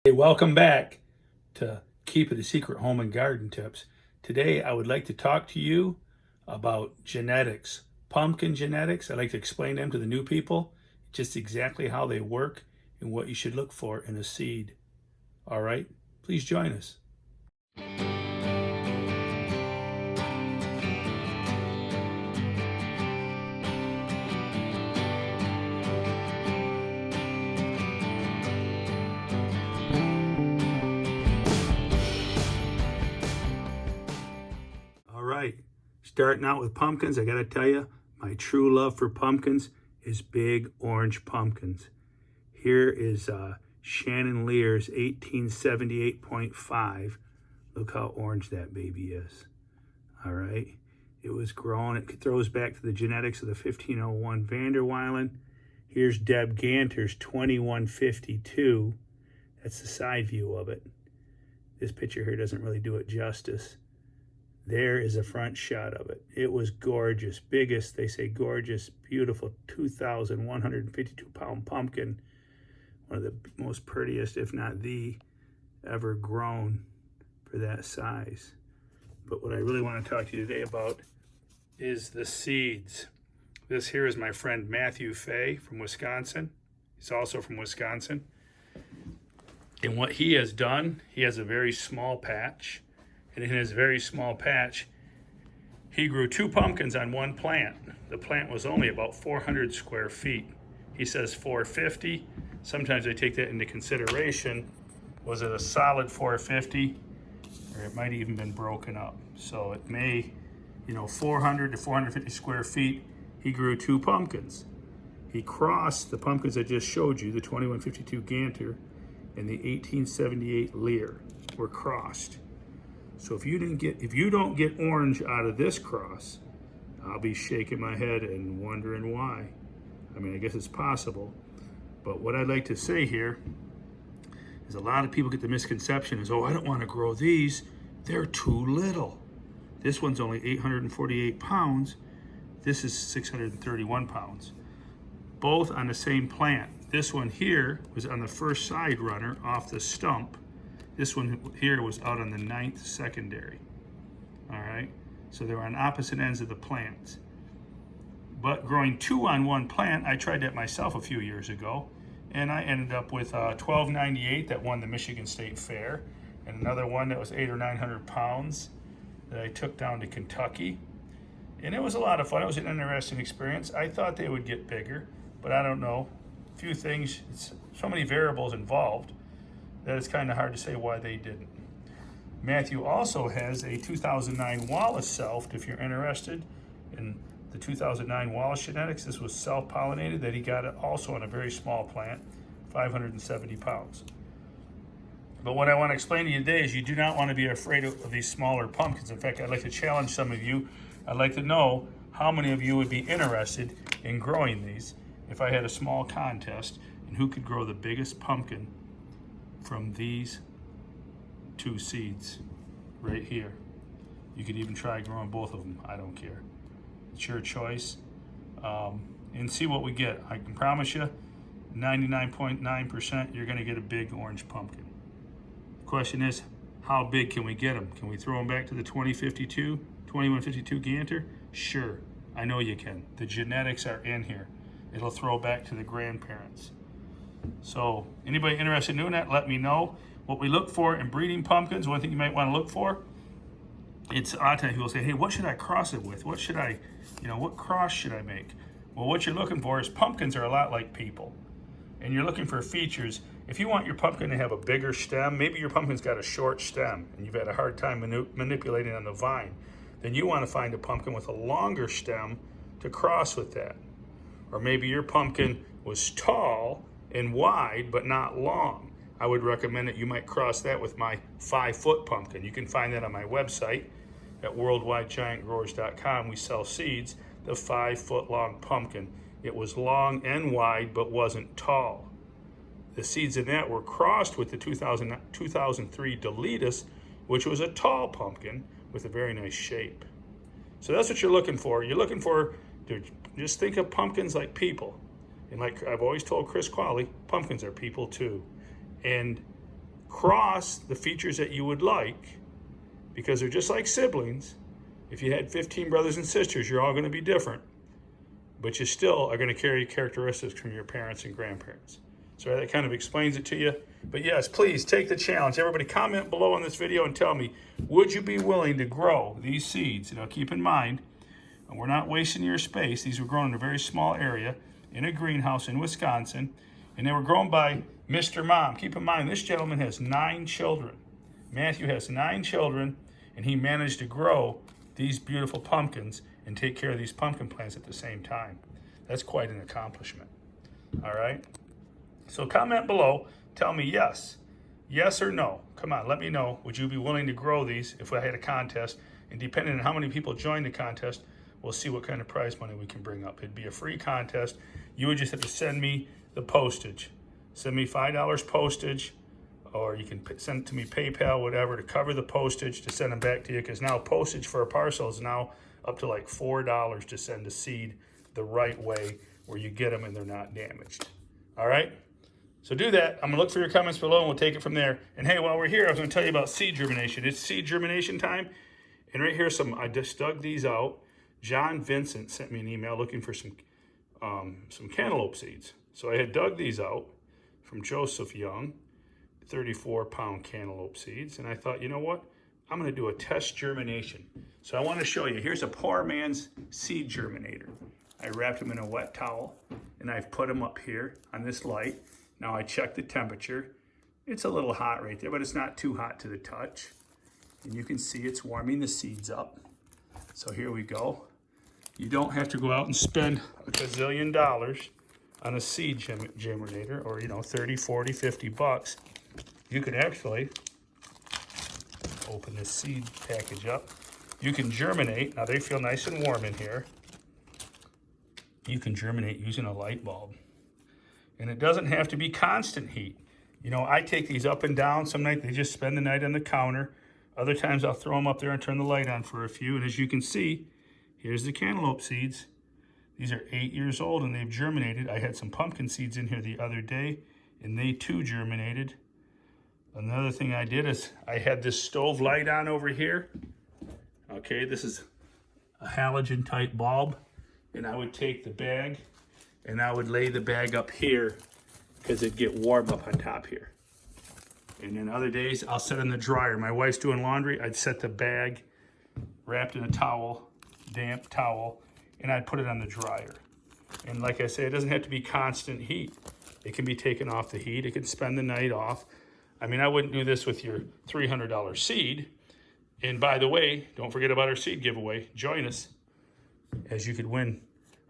Hey, welcome back to Keep It a Secret Home and Garden Tips. Today I would like to talk to you about genetics, pumpkin genetics. I'd like to explain them to the new people, just exactly how they work and what you should look for in a seed. All right, please join us. All right, starting out with pumpkins, I gotta tell you, my true love for pumpkins is big orange pumpkins. Here is Shannon Lear's 1878.5. Look how orange that baby is. All right, it was grown. It throws back to the genetics of the 1501 Vanderweilen. Here's Deb Ganter's 2152. That's the side view of it. This picture here doesn't really do it justice. There is a front shot of it. It was gorgeous, biggest, they say gorgeous, beautiful, 2,152 pound pumpkin. One of the most prettiest, if not the, ever grown for that size. But what I really want to talk to you today about is the seeds. This here is my friend Matthew Fay from Wisconsin. He's also from Wisconsin. And what he has done, he has a very small patch. And in his very small patch, he grew 2 pumpkins on one plant. The plant was only about 400 square feet. He says 450. Sometimes I take that into consideration. Was it a solid 450? Or it might even been broken up. So it may, 400 to 450 square feet, he grew 2 pumpkins. He crossed the pumpkins I just showed you, the 2152 Ganter and the 1878 Lear were crossed. So if you don't get orange out of this cross, I'll be shaking my head and wondering why. I mean, I guess it's possible. But what I'd like to say here is a lot of people get the misconception is, oh, I don't want to grow these. They're too little. This one's only 848 pounds. This is 631 pounds. Both on the same plant. This one here was on the first side runner off the stump. This one here was out on the 9th secondary. All right, so they were on opposite ends of the plants. But growing 2 on one plant, I tried that myself a few years ago, and I ended up with 1298 that won the Michigan State Fair, and another one that was 800 or 900 pounds that I took down to Kentucky. And it was a lot of fun. It was an interesting experience. I thought they would get bigger, but I don't know. A few things, it's so many variables involved that it's kind of hard to say why they didn't. Matthew also has a 2009 Wallace self, if you're interested in the 2009 Wallace genetics. This was self-pollinated that he got also on a very small plant, 570 pounds. But what I want to explain to you today is you do not want to be afraid of these smaller pumpkins. In fact, I'd like to challenge some of you. I'd like to know how many of you would be interested in growing these if I had a small contest, and who could grow the biggest pumpkin from these 2 seeds right here. You could even try growing both of them. I don't care. It's your choice. And see what we get. I can promise you 99.9% you're going to get a big orange pumpkin. The question is, how big can we get them? Can we throw them back to the 2152 Ganter? Sure, I know you can. The genetics are in here. It'll throw back to the grandparents. So anybody interested in doing that, let me know. What we look for in breeding pumpkins, one thing you might want to look for, it's a lot of times people say, hey, what should I cross it with? What should I, what cross should I make? Well, what you're looking for is pumpkins are a lot like people. And you're looking for features. If you want your pumpkin to have a bigger stem, maybe your pumpkin's got a short stem and you've had a hard time manipulating on the vine, then you want to find a pumpkin with a longer stem to cross with that. Or maybe your pumpkin was tall and wide, but not long. I would recommend that you might cross that with my 5-foot pumpkin. You can find that on my website at worldwide.Growers.com. We sell seeds, the 5-foot long pumpkin. It was long and wide, but wasn't tall. The seeds in that were crossed with the 2003 Deletus, which was a tall pumpkin with a very nice shape. So that's what you're looking for. You're looking for, just think of pumpkins like people. And like I've always told Chris Qualley, pumpkins are people too. And cross the features that you would like, because they're just like siblings. If you had 15 brothers and sisters, you're all going to be different, but you still are going to carry characteristics from your parents and grandparents. So that kind of explains it to you. But yes, please take the challenge. Everybody comment below on this video and tell me, would you be willing to grow these seeds? Now keep in mind, we're not wasting your space. These were grown in a very small area in a greenhouse in Wisconsin, and they were grown by Mr. Mom. Keep in mind, this gentleman has 9 children. Matthew has 9 children, and he managed to grow these beautiful pumpkins and take care of these pumpkin plants at the same time. That's quite an accomplishment. All right? So comment below, tell me yes or no. Come on, let me know. Would you be willing to grow these if I had a contest? And depending on how many people join the contest, we'll see what kind of prize money we can bring up. It'd be a free contest. You would just have to send me the postage. Send me $5 postage, or you can send it to me PayPal, whatever, to cover the postage to send them back to you, because now postage for a parcel is now up to like $4 to send a seed the right way, where you get them and they're not damaged. All right? So do that. I'm going to look for your comments below, and we'll take it from there. And hey, while we're here, I was going to tell you about seed germination. It's seed germination time. And right here, I just dug these out. John Vincent sent me an email looking for some cantaloupe seeds. So I had dug these out from Joseph Young, 34-pound cantaloupe seeds. And I thought, you know what? I'm going to do a test germination. So I want to show you. Here's a poor man's seed germinator. I wrapped them in a wet towel, and I've put them up here on this light. Now I checked the temperature. It's a little hot right there, but it's not too hot to the touch. And you can see it's warming the seeds up. So here we go. You don't have to go out and spend a gazillion dollars on a seed germinator, or 30, 40, 50 bucks. You could actually open this seed package up. You can germinate. Now they feel nice and warm in here. You can germinate using a light bulb. And it doesn't have to be constant heat. I take these up and down. Some nights they just spend the night on the counter. Other times I'll throw them up there and turn the light on for a few. And as you can see, here's the cantaloupe seeds. These are 8 years old and they've germinated. I had some pumpkin seeds in here the other day, and they too germinated. Another thing I did is I had this stove light on over here. Okay, this is a halogen type bulb. And I would take the bag and I would lay the bag up here, because it'd get warm up on top here. And then other days I'll set it in the dryer. My wife's doing laundry. I'd set the bag wrapped in a towel, damp towel, and I'd put it on the dryer. And like I say, it doesn't have to be constant heat. It can be taken off the heat. It can spend the night off. I mean, I wouldn't do this with your $300 seed. And by the way, don't forget about our seed giveaway. Join us, as you could win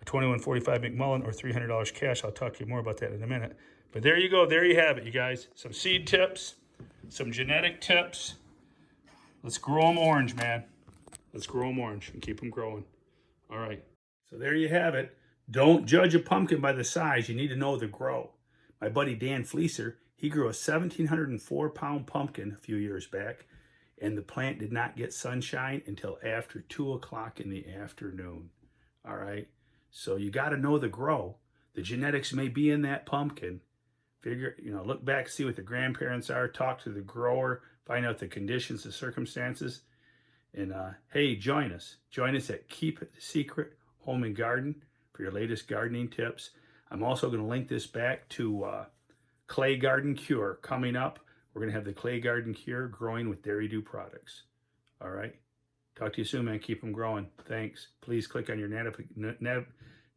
a 2145 McMullen or $300 cash. I'll talk to you more about that in a minute. But there you go. There you have it, you guys. Some seed tips, some genetic tips. Let's grow them orange, man. Let's grow them orange and keep them growing. All right. So there you have it. Don't judge a pumpkin by the size. You need to know the grow. My buddy Dan Fleeser, he grew a 1,704-pound pumpkin a few years back, and the plant did not get sunshine until after 2 o'clock in the afternoon. All right. So you got to know the grow. The genetics may be in that pumpkin. Figure, look back, see what the grandparents are, talk to the grower, find out the conditions, the circumstances. And hey, join us. Join us at Keep It Secret Home and Garden for your latest gardening tips. I'm also going to link this back to Clay Garden Cure coming up. We're going to have the Clay Garden Cure growing with Dairy Dew products. All right. Talk to you soon, man. Keep them growing. Thanks. Please click on your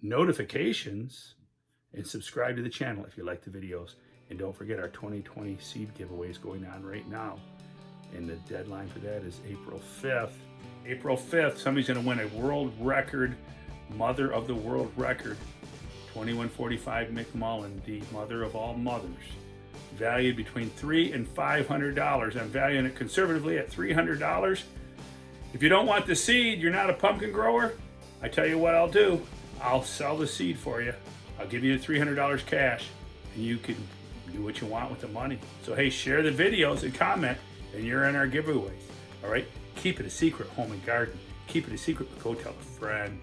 notifications and subscribe to the channel if you like the videos. And don't forget our 2020 seed giveaway is going on right now. And the deadline for that is April 5th. April 5th, somebody's going to win a world record, mother of the world record, 2145 McMullen, the mother of all mothers, valued between $300 and $500. I'm valuing it conservatively at $300. If you don't want the seed, you're not a pumpkin grower, I tell you what I'll do. I'll sell the seed for you. I'll give you $300 cash, and you can do what you want with the money. So hey, share the videos and comment, and you're in our giveaways. All right? Keep it a secret, home and garden. Keep it a secret, but go tell a friend.